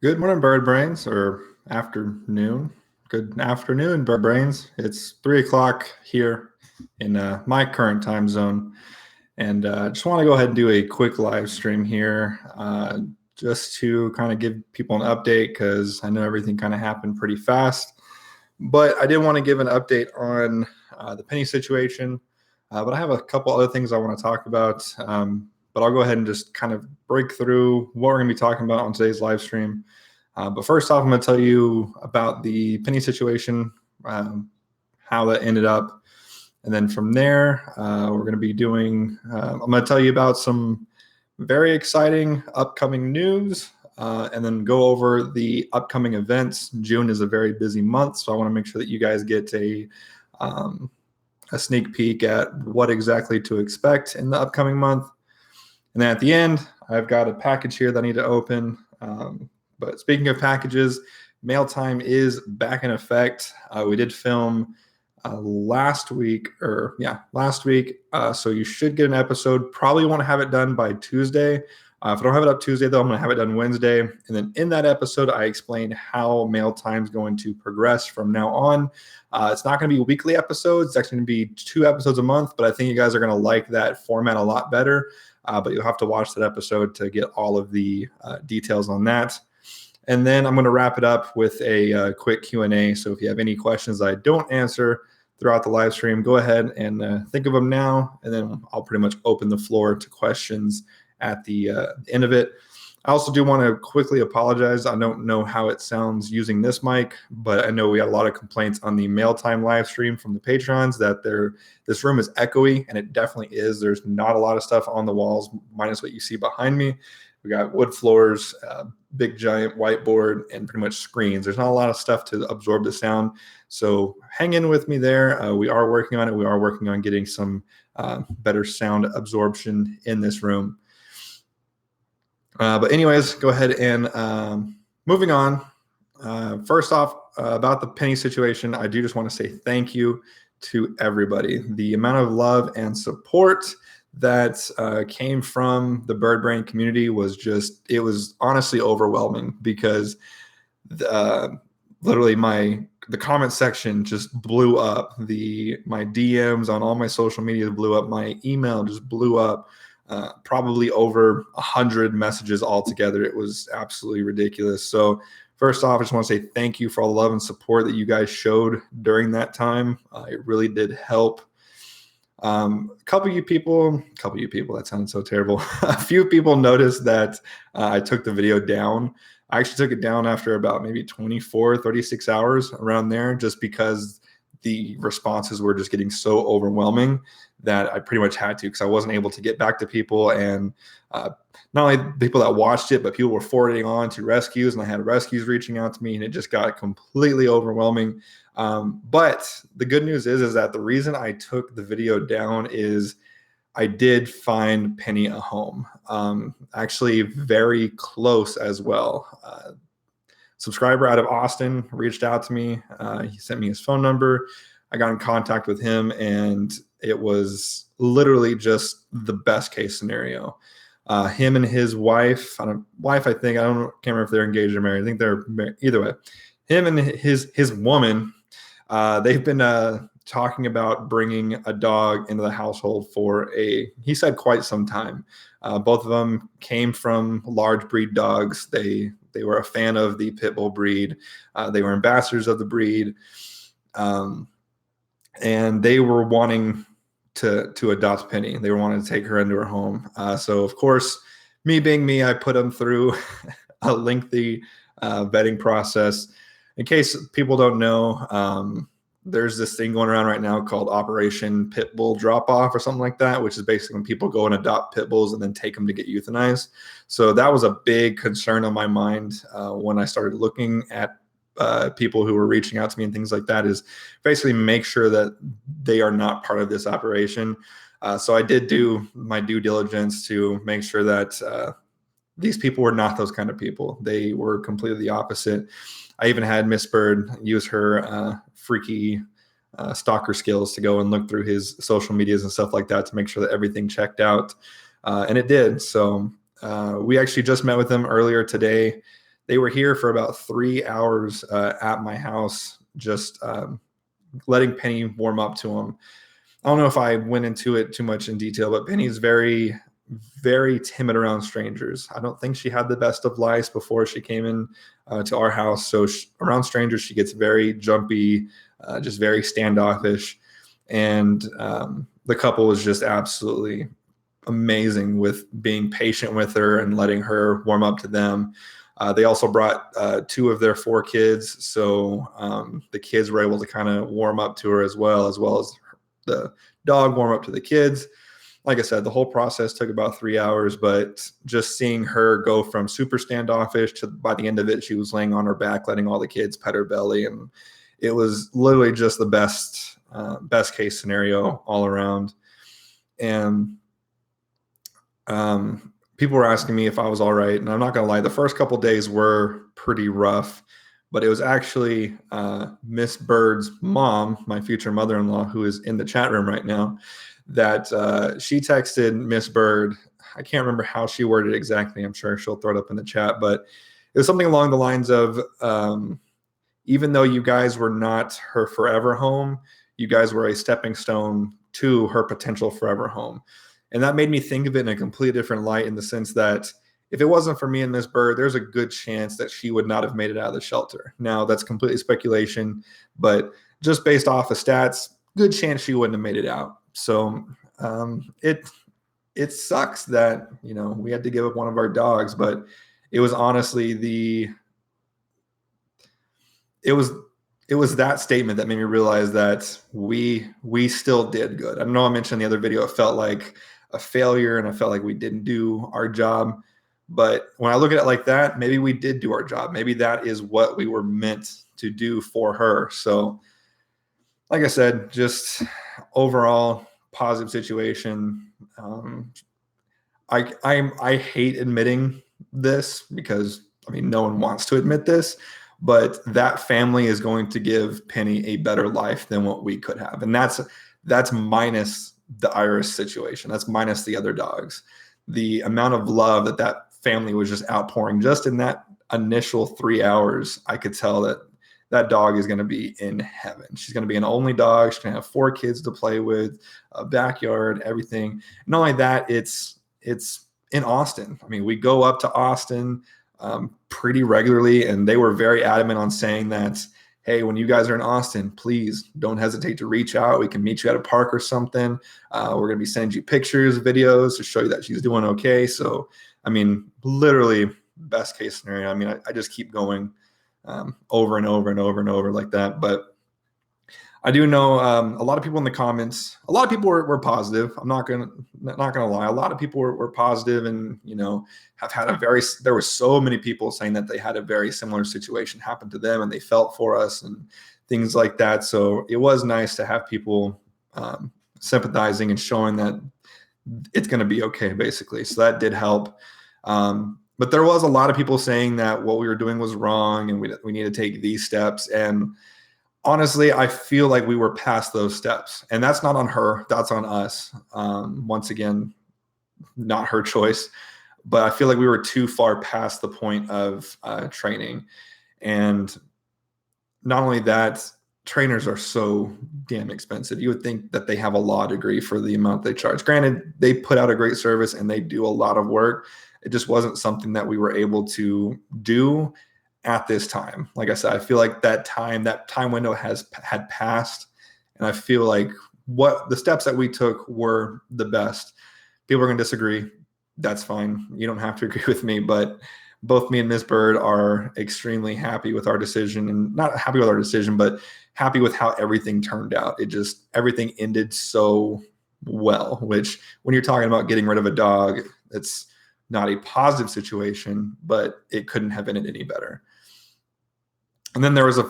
Good morning, bird brains, or afternoon. Good afternoon, bird brains. It's 3 o'clock here in my current time zone, and just want to go ahead and do a quick live stream here, just to kind of give people an update because I know everything kind of happened pretty fast. But I did want to give an update on the penny situation. But I have a couple other things I want to talk about. But I'll go ahead and just kind of break through what we're going to be talking about on today's live stream. But first off, I'm going to tell you about the penny situation, how that ended up. And then from there, we're going to be doing, I'm going to tell you about some very exciting upcoming news, and then go over the upcoming events. June is a very busy month, so I want to make sure that you guys get a sneak peek at what exactly to expect in the upcoming month. And then at the end, I've got a package here that I need to open. But speaking of packages, mail time is back in effect. We did film last week. So you should get an episode. Probably want to have it done by Tuesday. If I don't have it up Tuesday, though, I'm going to have it done Wednesday. And then in that episode, I explain how mail time is going to progress from now on. It's not going to be weekly episodes. It's actually going to be 2 episodes a month, but I think you guys are going to like that format a lot better. But you'll have to watch that episode to get all of the details on that. And then I'm going to wrap it up with a quick Q&A. So if you have any questions I don't answer throughout the live stream, go ahead and think of them now. And then I'll pretty much open the floor to questions at the end of it. I also do want to quickly apologize. I don't know how it sounds using this mic, but I know we had a lot of complaints on the mail time live stream from the patrons that this room is echoey, and it definitely is. There's not a lot of stuff on the walls, minus what you see behind me. We got wood floors, big giant whiteboard, and pretty much screens. There's not a lot of stuff to absorb the sound. So hang in with me there. We are working on it. We are working on getting some better sound absorption in this room. But anyways, go ahead and moving on. First off, about the penny situation, I do just want to say thank you to everybody. The amount of love and support that came from the bird brain community was it was honestly overwhelming, because literally the comment section just blew up. My DMs on all my social media blew up. My email just blew up. Probably over 100 messages altogether. It was absolutely ridiculous. So first off, I just want to say thank you for all the love and support that you guys showed during that time. It really did help. A couple of you people, that sounded so terrible. A few people noticed that I took the video down. I actually took it down after about maybe 24, 36 hours around there, just because the responses were just getting so overwhelming that I pretty much had to, because I wasn't able to get back to people. And not only people that watched it, but people were forwarding on to rescues, and I had rescues reaching out to me, and it just got completely overwhelming. But the good news is that the reason I took the video down is I did find Penny a home. Actually very close as well. Subscriber out of Austin reached out to me. He sent me his phone number. I got in contact with him, and it was literally just the best case scenario. Him and his wife, I can't remember if they're engaged or married. I think they're married. Either way, him and his woman, they've been talking about bringing a dog into the household for he said quite some time. Both of them came from large breed dogs. They were a fan of the pit bull breed. They were ambassadors of the breed. And they were wanting to adopt Penny. They were wanting to take her into her home. So of course, me being me, I put them through a lengthy vetting process. In case people don't know, there's this thing going around right now called Operation Pit Bull Drop Off or something like that, which is basically when people go and adopt pit bulls and then take them to get euthanized. So that was a big concern on my mind when I started looking at people who were reaching out to me and things like that, is basically make sure that they are not part of this operation. So I did do my due diligence to make sure that these people were not those kind of people. They were completely the opposite. I even had Miss Bird use her freaky stalker skills to go and look through his social medias and stuff like that to make sure that everything checked out. And it did. So we actually just met with him earlier today. They were here for about 3 hours at my house, just letting Penny warm up to them. I don't know if I went into it too much in detail, but Penny's very, very timid around strangers. I don't think she had the best of lives before she came in to our house. So around strangers, she gets very jumpy, just very standoffish. And the couple was just absolutely amazing with being patient with her and letting her warm up to them. They also brought 2 of their 4 kids. So the kids were able to kind of warm up to her as well as the dog warm up to the kids. Like I said, the whole process took about 3 hours, but just seeing her go from super standoffish to by the end of it, she was laying on her back, letting all the kids pet her belly. And it was literally just the best case scenario all around. And people were asking me if I was all right. And I'm not going to lie, the first couple days were pretty rough, but it was actually Miss Bird's mom, my future mother-in-law, who is in the chat room right now, that she texted Miss Bird. I can't remember how she worded it exactly. I'm sure she'll throw it up in the chat, but it was something along the lines of, even though you guys were not her forever home, you guys were a stepping stone to her potential forever home. And that made me think of it in a completely different light, in the sense that if it wasn't for me and Miss Bird, there's a good chance that she would not have made it out of the shelter. Now, that's completely speculation, but just based off of stats, good chance she wouldn't have made it out. So it sucks that, you know, we had to give up one of our dogs, but it was honestly it was that statement that made me realize that we still did good. I know I mentioned in the other video, it felt like a failure and I felt like we didn't do our job. But when I look at it like that, maybe we did do our job. Maybe that is what we were meant to do for her. So like I said, just overall positive situation. I hate admitting this because, I mean, no one wants to admit this, but that family is going to give Penny a better life than what we could have. And that's minus the Iris situation. That's minus the other dogs. The amount of love that family was just outpouring just in that initial 3 hours, I could tell that dog is going to be in heaven. She's going to be an only dog. She's going to have 4 kids to play with, a backyard, everything. Not only that, it's in Austin. I mean, we go up to Austin pretty regularly, and they were very adamant on saying that, hey, when you guys are in Austin, please don't hesitate to reach out. We can meet you at a park or something. We're going to be sending you pictures, videos to show you that she's doing okay. So, I mean, literally best case scenario. I mean, I just keep going over and over and over and over like that. But I do know a lot of people in the comments, a lot of people were positive. I'm not gonna lie. A lot of people were positive, and, you know, have had there were so many people saying that they had a very similar situation happen to them and they felt for us and things like that. So it was nice to have people sympathizing and showing that it's going to be okay, basically. So that did help. But there was a lot of people saying that what we were doing was wrong and we need to take these steps. And honestly, I feel like we were past those steps, and that's not on her. That's on us. Once again, not her choice, but I feel like we were too far past the point of training. And not only that, trainers are so damn expensive. You would think that they have a law degree for the amount they charge. Granted, they put out a great service and they do a lot of work. It just wasn't something that we were able to do at this time. Like I said, I feel like that time window had passed, and I feel like what the steps that we took were the best. People are going to disagree. That's fine. You don't have to agree with me, but both me and Miss Bird are extremely happy with our decision, and not happy with our decision, but happy with how everything turned out. Everything ended so well, which when you're talking about getting rid of a dog, it's not a positive situation, but it couldn't have ended any better. And then there was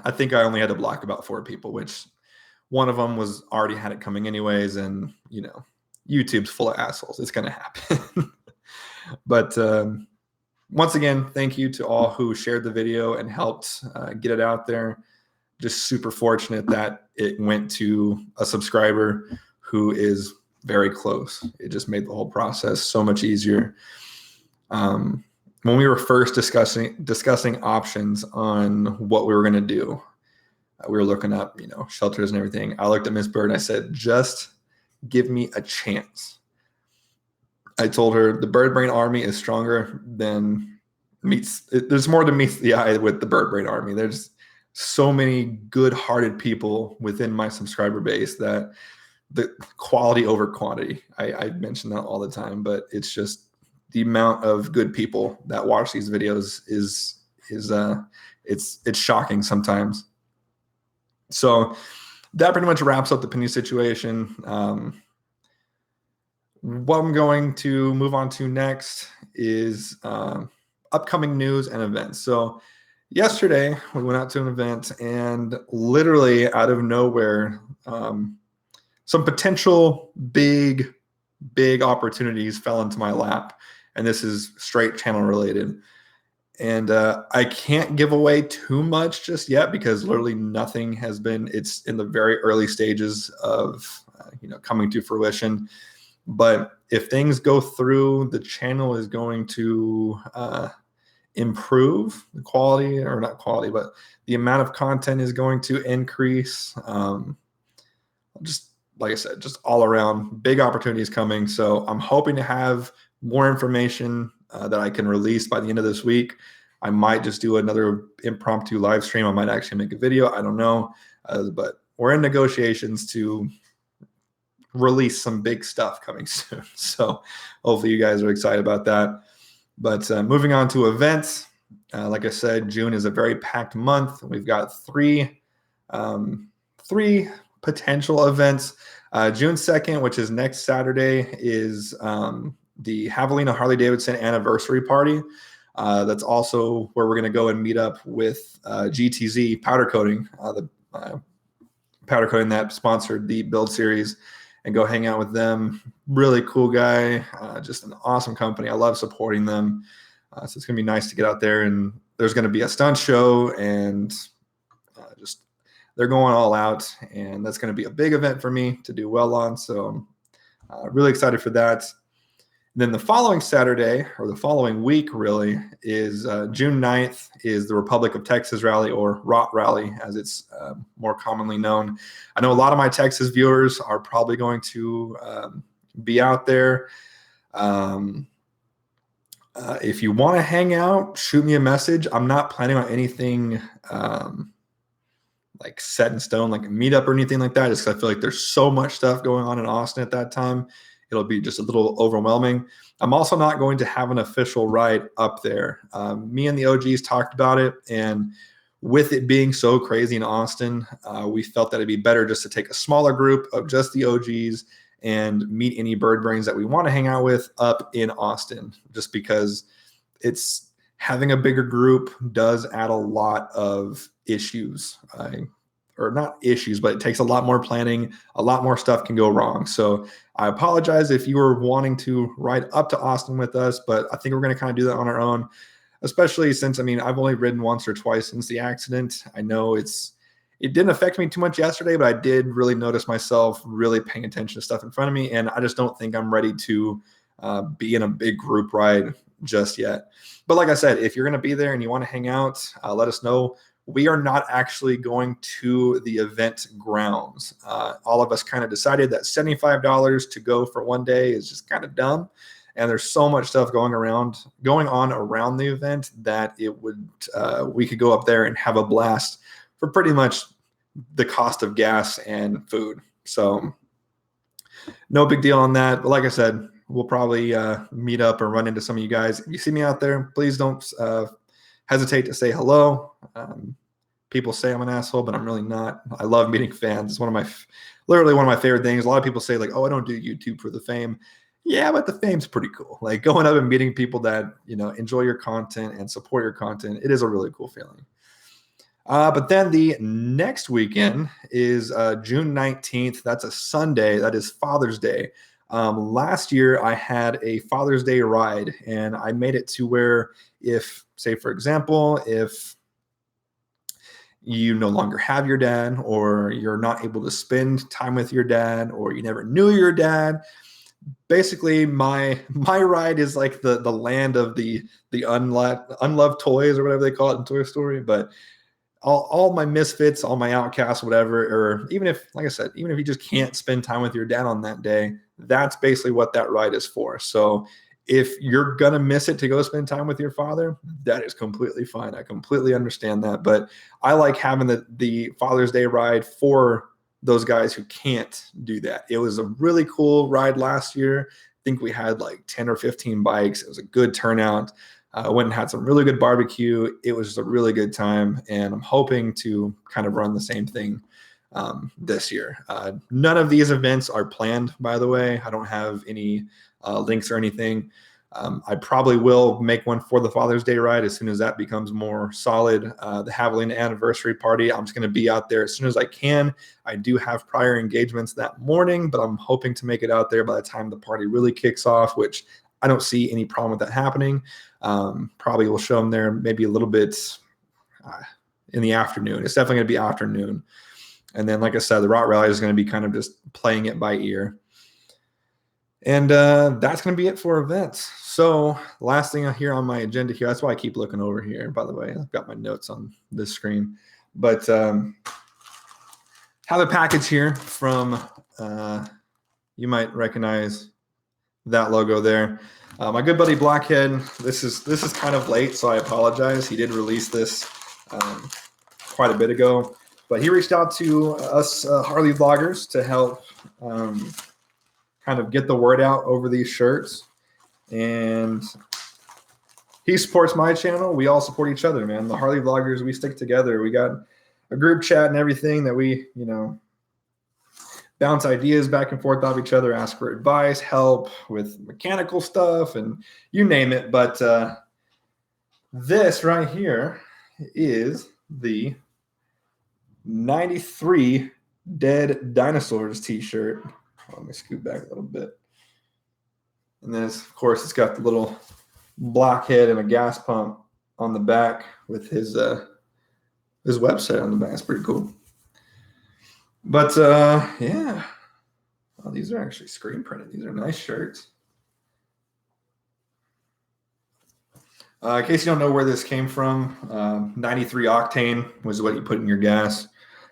I think I only had to block about 4 people, which one of them was already had it coming anyways. And, you know, YouTube's full of assholes. It's going to happen. But once again, thank you to all who shared the video and helped get it out there. Just super fortunate that it went to a subscriber who is very close. It just made the whole process so much easier. when we were first discussing options on what we were going to do, we were looking up, shelters and everything. I looked at Miss Bird and I said, just give me a chance. I told her the bird brain army is stronger than there's more than meets the eye with the bird brain army. There's so many good-hearted people within my subscriber base that the quality over quantity. I mention that all the time, but it's just the amount of good people that watch these videos is it's shocking sometimes. So that pretty much wraps up the penny situation. What I'm going to move on to next is upcoming news and events. So yesterday we went out to an event, and literally out of nowhere, some potential big opportunities fell into my lap. And this is straight channel related. And I can't give away too much just yet because literally nothing has been, it's in the very early stages of, coming to fruition. But if things go through, the channel is going to improve the quality, or not quality, but the amount of content is going to increase. Just like I said, just all around big opportunities coming. So I'm hoping to have more information that I can release by the end of this week. I might just do another impromptu live stream. I might actually make a video. I don't know. But we're in negotiations to release some big stuff coming soon. So hopefully you guys are excited about that. But moving on to events, like I said, June is a very packed month. We've got three potential events. June 2nd, which is next Saturday, is the Javelina Harley Davidson anniversary party. That's also where we're going to go and meet up with GTZ Powder Coating, the powder coating that sponsored the build series, and go hang out with them. Really cool guy, just an awesome company. I love supporting them. So it's going to be nice to get out there, and there's going to be a stunt show, and just they're going all out, and that's going to be a big event for me to do well on. So I'm really excited for that. Then the following Saturday, or the following week really, is June 9th is the Republic of Texas Rally, or ROT Rally as it's more commonly known. I know a lot of my Texas viewers are probably going to be out there. If you want to hang out, shoot me a message. I'm not planning on anything like set in stone, like a meetup or anything like that, just because I feel like there's so much stuff going on in Austin at that time. It'll be just a little overwhelming. I'm also not going to have an official ride up there. Me and the OGs talked about it, and with it being so crazy in Austin, we felt that it'd be better just to take a smaller group of just the OGs and meet any bird brains that we want to hang out with up in Austin, just because it's having a bigger group does add a lot of issues. Or not issues, but it takes a lot more planning. A lot more stuff can go wrong. So I apologize if you were wanting to ride up to Austin with us, but I think we're going to kind of do that on our own, especially since, I've only ridden once or twice since the accident. I know it didn't affect me too much yesterday, but I did really notice myself really paying attention to stuff in front of me. And I just don't think I'm ready to be in a big group ride just yet. But like I said, if you're going to be there and you want to hang out, let us know. We are not actually going to the event grounds. All of us kind of decided that $75 to go for one day is just kind of dumb. And there's so much stuff going on around the event that we could go up there and have a blast for pretty much the cost of gas and food. So no big deal on that. But like I said, we'll probably meet up or run into some of you guys. If you see me out there, please don't hesitate to say hello. People say I'm an asshole, but I'm really not. I love meeting fans. It's literally one of my favorite things. A lot of people say like, oh, I don't do YouTube for the fame. Yeah, but the fame's pretty cool. Like going up and meeting people that, enjoy your content and support your content. It is a really cool feeling. But then the next weekend is June 19th. That's a Sunday. That is Father's Day. Last year I had a Father's Day ride, and I made it to where if you no longer have your dad, or you're not able to spend time with your dad, or you never knew your dad, basically my ride is like the land of the unloved toys or whatever they call it in Toy Story. But all my misfits, all my outcasts, whatever, or even if, like I said, even if you just can't spend time with your dad on that day, that's basically what that ride is for. So if you're gonna miss it to go spend time with your father, that is completely fine. I completely understand that. But I like having the Father's Day ride for those guys who can't do that. It was a really cool ride last year. I think we had like 10 or 15 bikes. It was a good turnout. Went and had some really good barbecue. It was just a really good time, and I'm hoping to kind of run the same thing this year. None of these events are planned, by the way. I don't have any links or anything. I probably will make one for the Father's Day ride as soon as that becomes more solid. The Haviland anniversary party, I'm just going to be out there as soon as I can. I do have prior engagements that morning, but I'm hoping to make it out there by the time the party really kicks off, which I don't see any problem with that happening. Probably will show them there maybe a little bit in the afternoon. It's definitely going to be afternoon. And then, like I said, the Route Rally is going to be kind of just playing it by ear. And that's going to be it for events. So last thing here on my agenda here, that's why I keep looking over here, by the way. I've got my notes on this screen. But have a package here from, you might recognize that logo there. My good buddy Blockhead, this is kind of late, so I apologize. He did release this quite a bit ago. But he reached out to us Harley vloggers to help kind of get the word out over these shirts. And he supports my channel. We all support each other, man. The Harley vloggers, we stick together. We got a group chat and everything that we, bounce ideas back and forth off each other, ask for advice, help with mechanical stuff, and you name it. But this right here is the 93 Dead Dinosaurs t-shirt. Let me scoot back a little bit. And then, of course, it's got the little blockhead and a gas pump on the back with his website on the back. It's pretty cool. But, yeah. Oh, these are actually screen printed. These are nice shirts. In case you don't know where this came from, 93 octane was what you put in your gas,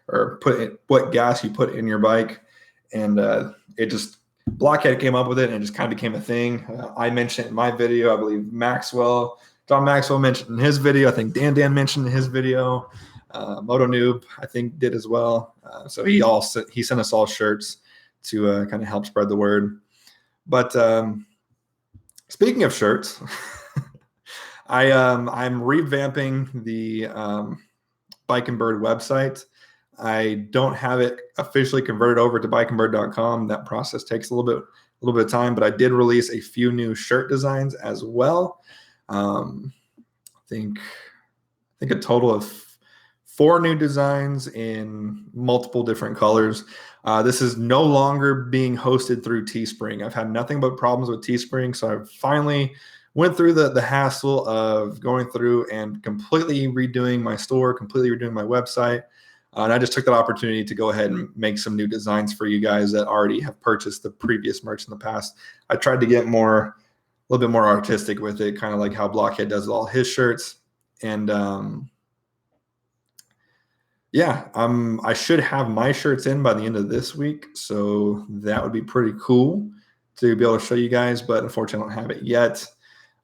or what gas you put in your bike. And it just, Blockhead came up with it, and it just kind of became a thing. I mentioned it in my video. I believe John Maxwell mentioned in his video. I think Dan mentioned in his video. Moto Noob, I think, did as well. So he sent us all shirts to kind of help spread the word. But speaking of shirts, I'm revamping the Bike and Bird website. I don't have it officially converted over to bikeandbird.com. That process takes a little bit of time, but I did release a few new shirt designs as well. I think a total of 4 new designs in multiple different colors. This is no longer being hosted through Teespring. I've had nothing but problems with Teespring, so I finally went through the hassle of going through and completely redoing my store, completely redoing my website. And I just took that opportunity to go ahead and make some new designs for you guys that already have purchased the previous merch in the past. I tried to get a little bit more artistic with it, kind of like how Blockhead does with all his shirts. And yeah, I should have my shirts in by the end of this week, so that would be pretty cool to be able to show you guys, but unfortunately I don't have it yet.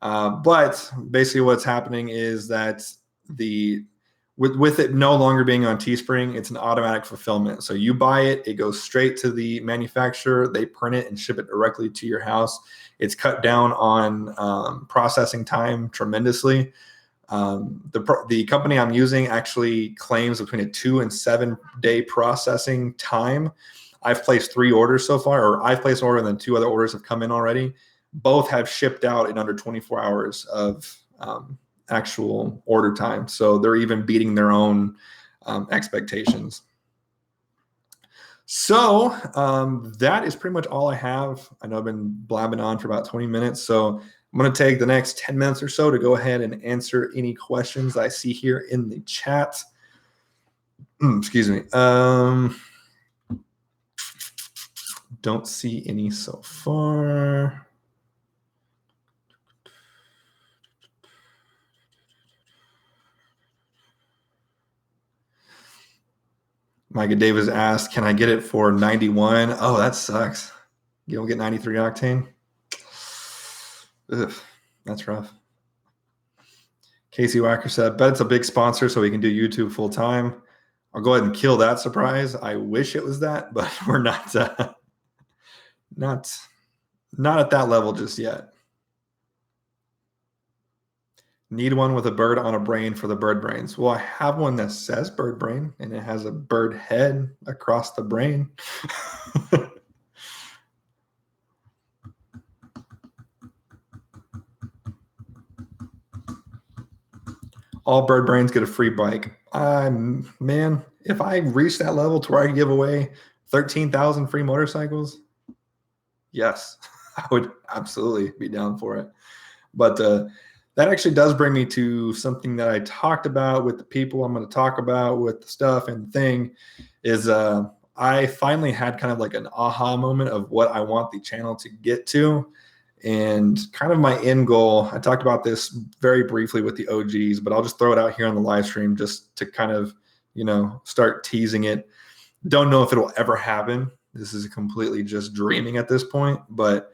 But basically what's happening is that with it no longer being on Teespring, it's an automatic fulfillment. So you buy it, it goes straight to the manufacturer, they print it and ship it directly to your house. It's cut down on processing time tremendously. The company I'm using actually claims between a 2 and 7 day processing time. I've placed 3 orders so far, or I've placed an order and then 2 other orders have come in already. Both have shipped out in under 24 hours of actual order time. So they're even beating their own expectations. So that is pretty much all I have. I know I've been blabbing on for about 20 minutes. So I'm going to take the next 10 minutes or so to go ahead and answer any questions I see here in the chat. Excuse me. Don't see any so far. Micah Davis asked, can I get it for 91? Oh, that sucks. You don't get 93 octane? Ugh, that's rough. Casey Wacker said, bet it's a big sponsor so we can do YouTube full time. I'll go ahead and kill that surprise. I wish it was that, but we're not at that level just yet. Need one with a bird on a brain for the bird brains. Well, I have one that says bird brain, and it has a bird head across the brain. All bird brains get a free bike. Man, if I reach that level to where I give away 13,000 free motorcycles, yes, I would absolutely be down for it. But that actually does bring me to something that I talked about with the people I'm going to talk about with the stuff and the thing is I finally had kind of like an aha moment of what I want the channel to get to. And kind of my end goal, I talked about this very briefly with the OGs, but I'll just throw it out here on the live stream just to kind of, start teasing it. Don't know if it'll ever happen. This is completely just dreaming at this point, but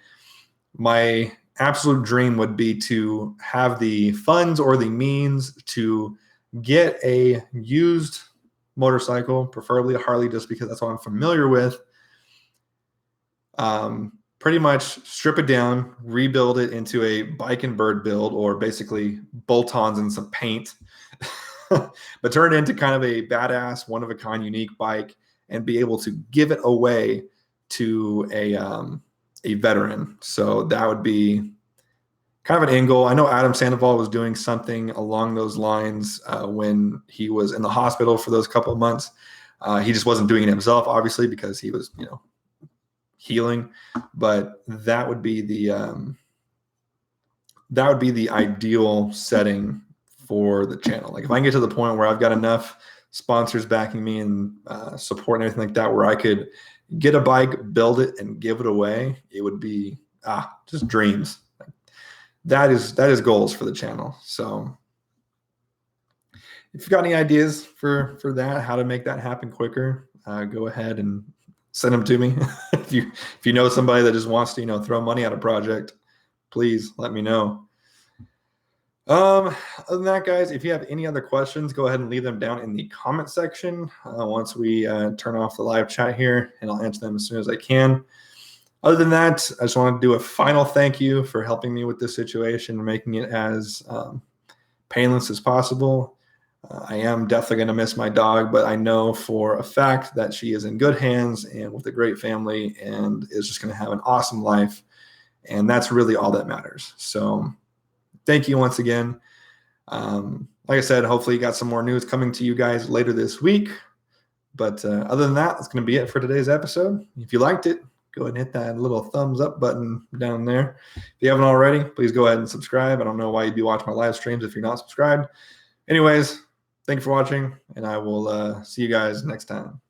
my absolute dream would be to have the funds or the means to get a used motorcycle, preferably a Harley, just because that's what I'm familiar with. Pretty much strip it down, rebuild it into a bike and bird build, or basically bolt-ons and some paint, but turn it into kind of a badass, one-of-a-kind, unique bike and be able to give it away to a veteran. So that would be kind of an end goal. I know Adam Sandoval was doing something along those lines when he was in the hospital for those couple of months. He just wasn't doing it himself, obviously, because he was, healing. But that would be the ideal setting for the channel. Like if I can get to the point where I've got enough sponsors backing me and support and everything like that, where I could get a bike, build it, and give it away, it would be just dreams. That is goals for the channel. So if you've got any ideas for that, how to make that happen quicker, go ahead and send them to me. if you know somebody that just wants to throw money at a project, please let me know. Other than that, guys, if you have any other questions, go ahead and leave them down in the comment section once we turn off the live chat here, and I'll answer them as soon as I can. Other than that, I just want to do a final thank you for helping me with this situation and making it as painless as possible. I am definitely going to miss my dog, but I know for a fact that she is in good hands and with a great family and is just going to have an awesome life. And that's really all that matters. So thank you once again. Like I said, hopefully you got some more news coming to you guys later this week. But other than that, that's going to be it for today's episode. If you liked it, go ahead and hit that little thumbs up button down there. If you haven't already, please go ahead and subscribe. I don't know why you'd be watching my live streams if you're not subscribed. Anyways, thank you for watching, and I will see you guys next time.